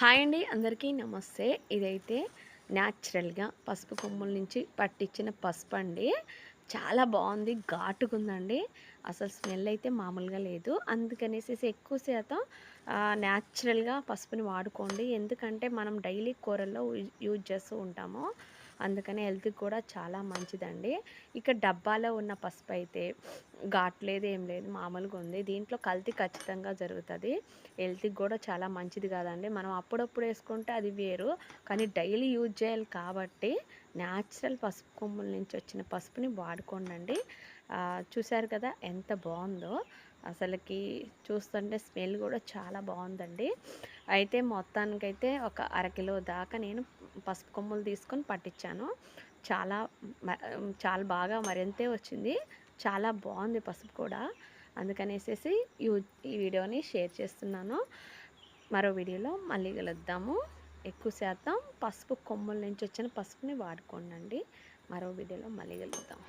Hi అండి, అందరికీ నమస్తే. ఇదైతే న్యాచురల్‌గా పసుపు కొమ్ముల నుంచి పట్టించిన పసుపు అండి. చాలా బాగుంది, ఘాటుగుందండి. అసలు స్మెల్ అయితే మామూలుగా లేదు. అందుకనేసేసి ఎక్కువ శాతం న్యాచురల్‌గా పసుపుని వాడుకోండి. ఎందుకంటే మనం డైలీ కూరల్లో యూజ్ చేస్తూ ఉంటాము. అందుకని హెల్త్‌కి కూడా చాలా మంచిదండి. ఇక డబ్బాలో ఉన్న పసుపు అయితే ఘాటు లేదు, ఏం లేదు, మామూలుగా ఉంది. దీంట్లో కల్తీ ఖచ్చితంగా జరుగుతది. హెల్త్‌కి కూడా చాలా మంచిది కాదండి. మనం అప్పుడప్పుడు వేసుకుంటే అది వేరు. కానీ డైలీ యూజ్ చేయాలి కాబట్టి న్యాచురల్ పసుపు కొమ్ముల నుంచి వచ్చిన పసుపుని వాడుకోండండి. చూసారు కదా ఎంత బాగుందో. అసలకి చూస్తుంటే స్మెల్ కూడా చాలా బాగుందండి. అయితే మొత్తానికైతే ఒక అరకిలో దాకా నేను పసుపు కొమ్ములు తీసుకొని పట్టించాను. చాలా చాలా బాగా మరింతే వచ్చింది. చాలా బాగుంది పసుపు కూడా. అందుకనేసేసి ఈ వీడియోని షేర్ చేస్తున్నాను. మరో వీడియోలో మళ్ళీ కలుద్దాము. ఎక్కువ శాతం పసుపు కొమ్ముల నుంచి వచ్చిన పసుపుని వాడుకోండి. మరో వీడియోలో మళ్ళీ కలుద్దాం.